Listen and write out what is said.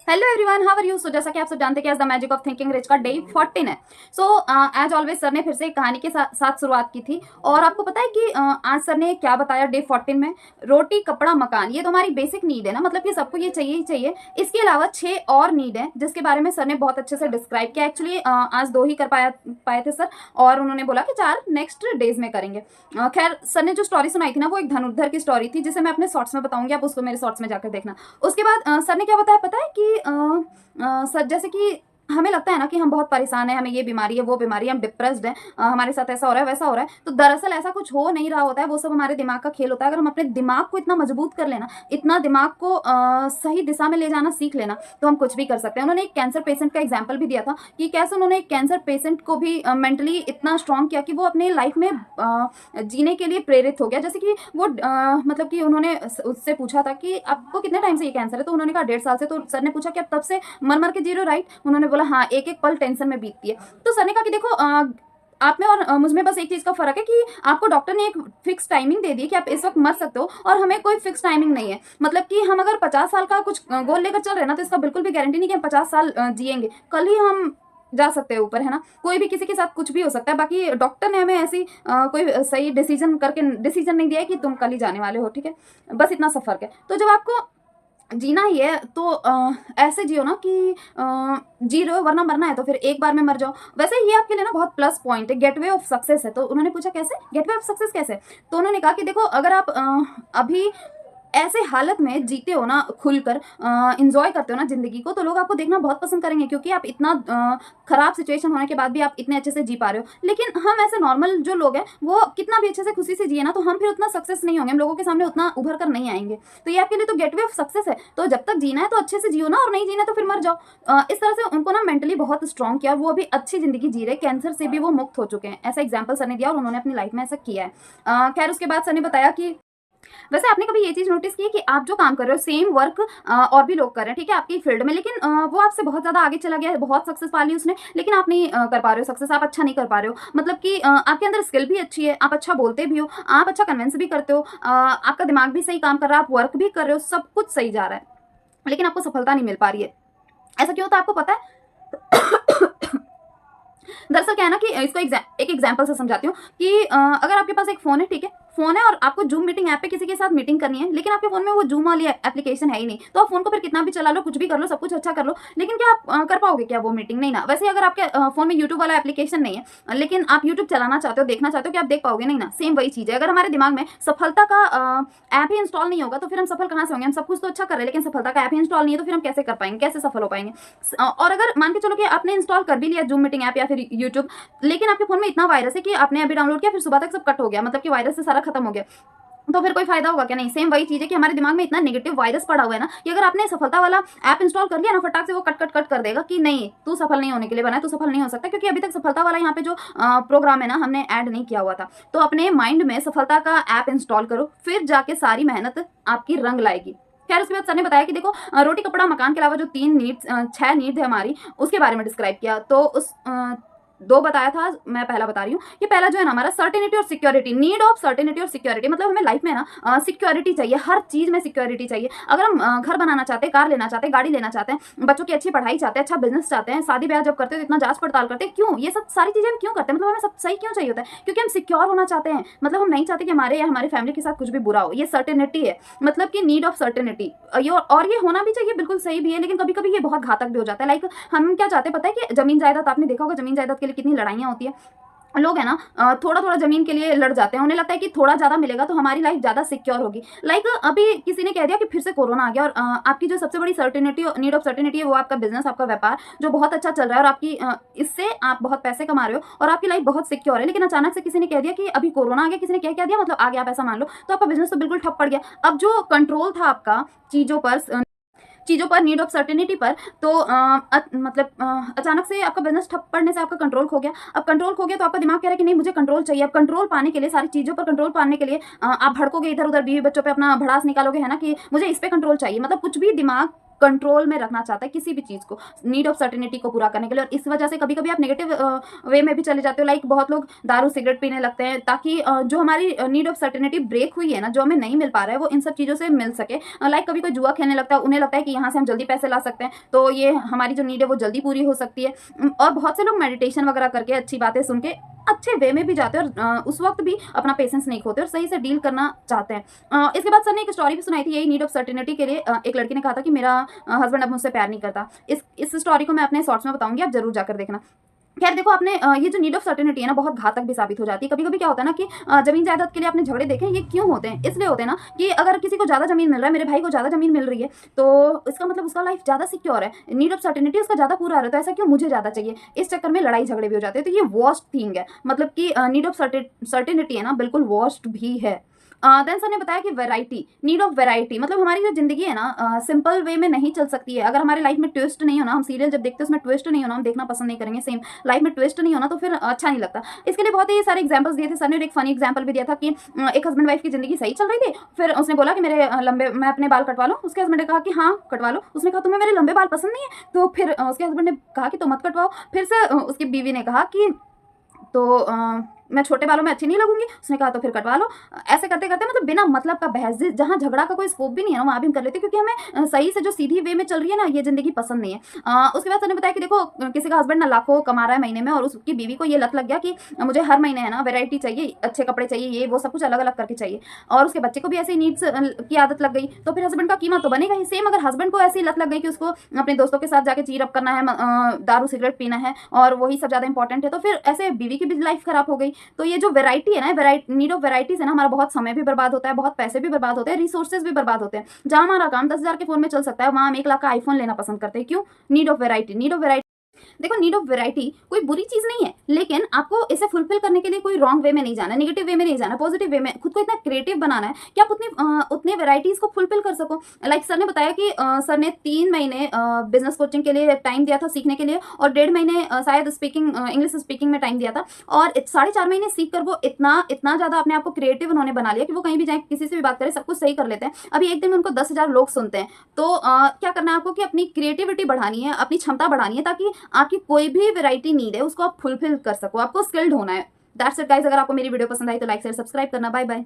Hello everyone, how are you. So जैसा कि आप सब जानते हैं कि the magic of thinking rich का डे 14 है। सो एज ऑलवेज सर ने फिर से एक कहानी के साथ शुरुआत की थी। और आपको पता है कि आज सर ने क्या बताया डे 14 में? रोटी कपड़ा मकान, ये तो हमारी बेसिक नीड है ना, मतलब कि सबको ये चाहिए ही चाहिए। इसके अलावा 6 और नीड है जिसके बारे में सर ने बहुत अच्छे से डिस्क्राइब किया। एक्चुअली आज 2 ही कर पाए थे सर, और उन्होंने बोला कि 4 नेक्स्ट डेज में करेंगे। खैर, सर ने जो स्टोरी सुनाई थी ना, वो एक धनुर्धर की स्टोरी थी, जिसे मैं अपने शॉर्ट्स में बताऊंगी, आप उसको मेरे शॉर्ट्स में जाकर देखना। उसके बाद सर ने क्या बताया पता है कि सर जैसे कि हमें लगता है ना कि हम बहुत परेशान हैं, हमें ये बीमारी है, वो बीमारी है, हम डिप्रेस्ड हैं, हमारे साथ ऐसा हो रहा है, वैसा हो रहा है। तो दरअसल ऐसा कुछ हो नहीं रहा होता है, वो सब हमारे दिमाग का खेल होता है। अगर हम अपने दिमाग को इतना मजबूत कर लेना, इतना दिमाग को सही दिशा में ले जाना सीख लेना, तो हम कुछ भी कर सकते हैं। उन्होंने एक कैंसर पेशेंट का एग्जाम्पल भी दिया था कि कैसे उन्होंने एक कैंसर पेशेंट को भी मेंटली इतना स्ट्रांग किया कि वो अपने लाइफ में जीने के लिए प्रेरित हो गया। जैसे कि वो मतलब कि उन्होंने उससे पूछा था कि आपको कितने टाइम से ये कैंसर है, तो उन्होंने कहा 1.5 साल से। तो सर ने पूछा कि आप तब से मर मर के जी रहे हो, राइट? उन्होंने बोला हाँ, एक एक पल टेंशन में बीतती है। तो सर ने कहा कि देखो, आप में और मुझ में बस एक चीज का फर्क है कि आपको डॉक्टर ने एक फिक्स टाइमिंग दे दी कि आप इस वक्त मर सकते हो, और हमें कोई फिक्स टाइमिंग नहीं है। मतलब कि हम अगर 50 साल का कुछ गोल लेकर चल रहे हैं ना, तो इसका बिल्कुल भी गारंटी नहीं कि हम 50 साल जिएंगे। कल ही हम जा सकते हैं ऊपर, है ना। कोई भी किसी के साथ कुछ भी हो सकता है। बाकी डॉक्टर ने हमें ऐसी कोई सही डिसीजन नहीं दिया है कि तुम कल ही जाने वाले हो, ठीक है। बस इतना सा फर्क है। तो जब आपको जीना ही है तो ऐसे जियो ना कि जी रहे हो, वरना मरना है तो फिर एक बार में मर जाओ। वैसे ये आपके लिए ना बहुत प्लस पॉइंट है, गेटवे ऑफ सक्सेस है। तो उन्होंने पूछा कैसे गेटवे ऑफ सक्सेस कैसे? तो उन्होंने कहा कि देखो, अगर आप अभी ऐसे हालत में जीते हो ना, खुलकर इंजॉय करते हो ना जिंदगी को, तो लोग आपको देखना बहुत पसंद करेंगे, क्योंकि आप इतना खराब सिचुएशन होने के बाद भी आप इतने अच्छे से जी पा रहे हो। लेकिन हम ऐसे नॉर्मल जो लोग हैं, वो कितना भी अच्छे से खुशी से जिए ना, तो हम फिर उतना सक्सेस नहीं होंगे, हम लोगों के सामने उतना उभर कर नहीं आएंगे। तो ये आपके लिए तो गेटवे ऑफ सक्सेस है। तो जब तक जीना है तो अच्छे से जियो ना, और नहीं जीना है तो फिर मर जाओ। इस तरह से उनको ना मेंटली बहुत स्ट्रांग किया, और वो अभी अच्छी जिंदगी जी रहे, कैंसर से भी वो मुक्त हो चुके हैं। ऐसा एग्जाम्पल सर ने दिया, और उन्होंने अपनी लाइफ में ऐसा किया है। खैर, उसके बाद सर ने बताया कि वैसे आपने कभी ये चीज नोटिस की है कि आप जो काम कर रहे हो, सेम वर्क और भी लोग कर रहे हैं, ठीक है, आपकी फील्ड में, लेकिन वो आपसे बहुत ज्यादा आगे चला गया है, बहुत सक्सेस पा ली उसने, लेकिन आप नहीं कर पा रहे हो सक्सेस, आप अच्छा नहीं कर पा रहे हो। मतलब कि आपके अंदर स्किल भी अच्छी है, आप अच्छा बोलते भी हो, आप अच्छा कन्विंस भी करते हो, आपका दिमाग भी सही काम कर रहा है, आप वर्क भी कर रहे हो, सब कुछ सही जा रहा है, लेकिन आपको सफलता नहीं मिल पा रही है। ऐसा क्यों होता है आपको पता है? दरअसल क्या है ना कि इसको एक एग्जांपल से समझाती हूँ कि अगर आपके पास एक फोन है, ठीक है, फोन है, और आपको जूम मीटिंग ऐप पे किसी के साथ मीटिंग करनी है, लेकिन आपके फोन में वो जूम वाली एप्लीकेशन है ही नहीं, तो आप फोन को फिर कितना भी चला लो, कुछ भी कर लो, सब कुछ अच्छा कर लो, लेकिन क्या आप कर पाओगे क्या वो मीटिंग? नहीं ना। वैसे अगर आपके फोन में यूट्यूब वाला एप्लीकेशन नहीं है, लेकिन आप यूट्यूब चलाना चाहते हो, देखना चाहते हो, कि आप देख पाओगे? नहीं ना। सेम वही चीज है, अगर हमारे दिमाग में सफलता का ऐप ही इंस्टॉल नहीं होगा, तो फिर हम सफल कहाँ से होंगे? हम सब कुछ तो अच्छा कर रहे हैं, लेकिन सफलता का ऐप ही इंस्टॉल नहीं है, तो फिर हम कैसे कर पाएंगे, कैसे सफल हो पाएंगे? और अगर मान के चलो कि आपने इंस्टॉल कर भी लिया जूम मीटिंग ऐप या फिर यूट्यूब, लेकिन आपके फोन में इतना वायरस है कि आपने अभी डाउनलोड किया, फिर सुबह तक सब कट हो गया, मतलब कि वायरस से सारा खत्म हो गया, तो फिर कोई फायदा होगा क्या? नहीं। सेम वही चीज है कि हमारे दिमाग में इतना नेगेटिव वायरस पड़ा हुआ है ना, कि अगर आपने सफलता वाला ऐप इंस्टॉल कर लिया ना, फटाक से वो कट कट कट कर देगा कि नहीं, तू सफल नहीं होने के लिए बना है, तू सफल नहीं हो सकता, क्योंकि अभी तक सफलता वाला यहाँ पे जो प्रोग्राम है ना, हमने ऐड नहीं किया हुआ था। तो अपने माइंड में सफलता का ऐप इंस्टॉल करो, फिर जाके सारी मेहनत आपकी रंग लाएगी। खैर, उसके बाद सर ने बताया कि देखो, रोटी कपड़ा मकान के अलावा जो 6 नीड्स है हमारी, उसके बारे में डिस्क्राइब किया। तो उस 2 बताया था, मैं पहला बता रही हूँ। ये पहला जो है ना हमारा, सर्टेनिटी और सिक्योरिटी, नीड ऑफ सर्टेनिटी और सिक्योरिटी। मतलब हमें लाइफ में ना सिक्योरिटी चाहिए, हर चीज में सिक्योरिटी चाहिए। अगर हम घर बनाना चाहते हैं, कार लेना चाहते हैं, गाड़ी लेना चाहते हैं, बच्चों की अच्छी पढ़ाई चाहते हैं, अच्छा बिजनेस चाहते हैं, शादी ब्याह जब करते हैं तो इतना जांच पड़ताल करते हैं, क्यों? ये सब सारी चीजें हम क्यों करते हैं? मतलब हमें सब सही क्यों चाहिए होता है? क्योंकि हम सिक्योर होना चाहते हैं। मतलब हम नहीं चाहते कि हमारे या हमारे फैमिली के साथ कुछ भी बुरा हो। ये सर्टेनिटी है, मतलब कि नीड ऑफ सर्टेनिटी। और ये होना भी चाहिए, बिल्कुल सही भी है, लेकिन कभी कभी ये बहुत घातक भी हो जाता है। लाइक हम क्या चाहते हैं पता है? कि जमीन जायदाद, आपने देखा होगा जमीन जायदाद के लिए कितनी लड़ाइयाँ होती है। लोग है ना थोड़ा थोड़ा जमीन के लिए लड़ जाते हैं, उन्हें लगता है कि थोड़ा ज्यादा मिलेगा तो हमारी लाइफ ज्यादा सिक्योर होगी। लाइक अभी किसी ने कह दिया कि फिर से कोरोना आ गया, और आपकी जो सबसे बड़ी सर्टेनिटी, नीड ऑफ सर्टेनिटी है, वो आपका बिजनेस, आपका व्यापार जो बहुत अच्छा चल रहा है, और आपकी इससे आप बहुत पैसे कमा रहे हो, और आपकी लाइफ बहुत सिक्योर है। लेकिन अचानक से किसी ने कह दिया कि अभी कोरोना आ गया। किसी ने क्या दिया, मतलब आ गया, आप ऐसा मान लो, तो आपका बिजनेस तो बिल्कुल ठप पड़ गया। अब जो कंट्रोल था आपका चीजों पर, नीड ऑफ सर्टेनिटी पर, तो अचानक से आपका बिजनेस ठप पड़ने से आपका कंट्रोल खो गया। अब कंट्रोल खो गया तो आपका दिमाग कह रहा है कि नहीं, मुझे कंट्रोल चाहिए। अब कंट्रोल पाने के लिए, सारी चीजों पर कंट्रोल पाने के लिए आप भड़कोगे इधर उधर, बीवी बच्चों पे अपना भड़ास निकालोगे, है ना, कि मुझे इस पे कंट्रोल चाहिए। मतलब कुछ भी दिमाग कंट्रोल में रखना चाहता है किसी भी चीज़ को, नीड ऑफ सर्टेनिटी को पूरा करने के लिए। और इस वजह से कभी कभी आप नेगेटिव वे में भी चले जाते हो। लाइक बहुत लोग दारू सिगरेट पीने लगते हैं ताकि जो हमारी नीड ऑफ सर्टेनिटी ब्रेक हुई है ना, जो हमें नहीं मिल पा रहा है, वो इन सब चीज़ों से मिल सके। लाइक कभी कोई जुआ खेलने लगता है, उन्हें लगता है कि यहाँ से हम जल्दी पैसे ला सकते हैं, तो ये हमारी जो नीड है वो जल्दी पूरी हो सकती है। और बहुत से लोग मेडिटेशन वगैरह करके, अच्छी बातें सुन के अच्छे वे में भी जाते हैं और उस वक्त भी अपना पेशेंस नहीं खोते और सही से डील करना चाहते हैं। इसके बाद सर ने एक स्टोरी भी सुनाई थी यही नीड ऑफ सर्टेनिटी के लिए। एक लड़की ने कहा था कि मेरा हस्बैंड अब मुझसे प्यार नहीं करता। इस स्टोरी को मैं अपने शॉर्ट्स में बताऊंगी, आप जरूर जाकर देखना। खैर देखो, आपने ये जो नीड ऑफ सर्टेनिटी है ना, बहुत घातक भी साबित हो जाती है। कभी कभी क्या होता है ना कि जमीन जायदाद के लिए आपने झगड़े देखे, ये क्यों होते हैं? इसलिए होते हैं ना कि अगर किसी को ज्यादा जमीन मिल रहा है, मेरे भाई को ज्यादा जमीन मिल रही है, तो इसका मतलब उसका लाइफ ज्यादा सिक्योर है, नीड ऑफ सर्टेनिटी उसका ज्यादा पूरा रहता है, ऐसा क्यों मुझे ज्यादा चाहिए? इस चक्कर में लड़ाई झगड़े भी हो जाते हैं। तो ये वर्स्ट थिंग है, मतलब कि नीड ऑफ सर्टेनिटी है ना, बिल्कुल वर्स्ट भी है। देन सर ने बताया कि वैरायटी, नीड ऑफ वैरायटी, मतलब हमारी जो जिंदगी है ना सिंपल वे में नहीं चल सकती है। अगर हमारी लाइफ में ट्विस्ट नहीं हो ना, हम सीरियल जब देखते हैं उसमें ट्विस्ट नहीं हो ना, हम देखना पसंद नहीं करेंगे। सेम लाइफ में ट्विस्ट नहीं होना तो फिर अच्छा नहीं लगता। इसके लिए बहुत ही सारे एग्जाम्पल्स दिए थे सर ने। एक फनी एग्जाम्पल भी दिया था कि एक हस्बैंड वाइफ की जिंदगी सही चल रही थी, फिर उसने बोला कि मेरे लंबे, मैं अपने बाल कटवा लूं। उसके हस्बैंड ने कहा कि हाँ कटवा लो। उसने कहा तुम्हें मेरे लंबे बाल पसंद नहीं है, तो फिर उसके हस्बैंड ने कहा कि तो मत कटवाओ। फिर से उसकी बीवी ने कहा कि तो मैं छोटे बालों में अच्छी नहीं लगूंगी। उसने कहा तो फिर कटवा लो। ऐसे करते करते मतलब बिना मतलब का बहस, जहां झगड़ा का कोई स्कोप भी नहीं है ना, वहां भी हम कर लेते हैं, क्योंकि हमें सही से जो सीधी वे में चल रही है ना, ये जिंदगी पसंद नहीं है। उसके बाद सर ने बताया कि देखो, किसी का हस्बैंड ना लाखों कमा रहा है महीने में, और उसकी बीवी को ये लत लग गया कि मुझे हर महीने है ना वैरायटी चाहिए, अच्छे कपड़े चाहिए, ये वो सब कुछ अलग अलग करके चाहिए, और उसके बच्चे को भी ऐसी नीड्स की आदत लग गई, तो फिर हस्बैंड का कीमत तो बनेगा ही। सेम अगर हस्बैंड को ऐसी लत लग गई कि उसको अपने दोस्तों के साथ जाके चीर अप करना है, दारू सिगरेट पीना है, और वही सब ज्यादा इंपॉर्टेंट है, तो फिर ऐसे बीवी की भी लाइफ खराब हो गई। तो ये जो वैरायटी है ना, नीड ऑफ वैराइटीज है ना, हमारा बहुत समय भी बर्बाद होता है, बहुत पैसे भी बर्बाद होते हैं, रिसोर्सेज भी बर्बाद होते हैं। जहां हमारा काम 10,000 के फोन में चल सकता है, वहां हम 1 लाख का आईफोन लेना पसंद करते हैं। क्यों? Need of variety. Need of variety, देखो, नीड ऑफ वैरायटी कोई बुरी चीज नहीं है, लेकिन आपको इसे फुलफिल करने के लिए कोई रॉन्ग वे में नहीं जाना, नेगेटिव वे में नहीं जाना, पॉजिटिव वे में खुद को इतना क्रिएटिव बनाना है कि आप उतने वैरायटीज को फुलफिल कर सको। लाइक सर ने बताया कि सर ने 3 महीने बिजनेस कोचिंग के लिए टाइम दिया था सीखने के लिए, और 1.5 महीने शायद इंग्लिश स्पीकिंग में टाइम दिया था, और 4.5 महीने सीख कर वो इतना ज्यादा अपने आप को क्रिएटिव उन्होंने बना लिया कि वो कहीं भी जाए, किसी से भी बात करें, सब कुछ सही कर लेते हैं। अभी एक दिन में उनको 10,000 लोग सुनते हैं। तो क्या करना है आपको कि अपनी क्रिएटिविटी बढ़ानी है, अपनी क्षमता बढ़ानी है, ताकि आपकी कोई भी वैरायटी नीड है उसको आप फुलफिल कर सको। आपको स्किल्ड होना है। That's it guys. अगर आपको मेरी वीडियो पसंद आई तो लाइक शेयर सब्सक्राइब करना। Bye bye.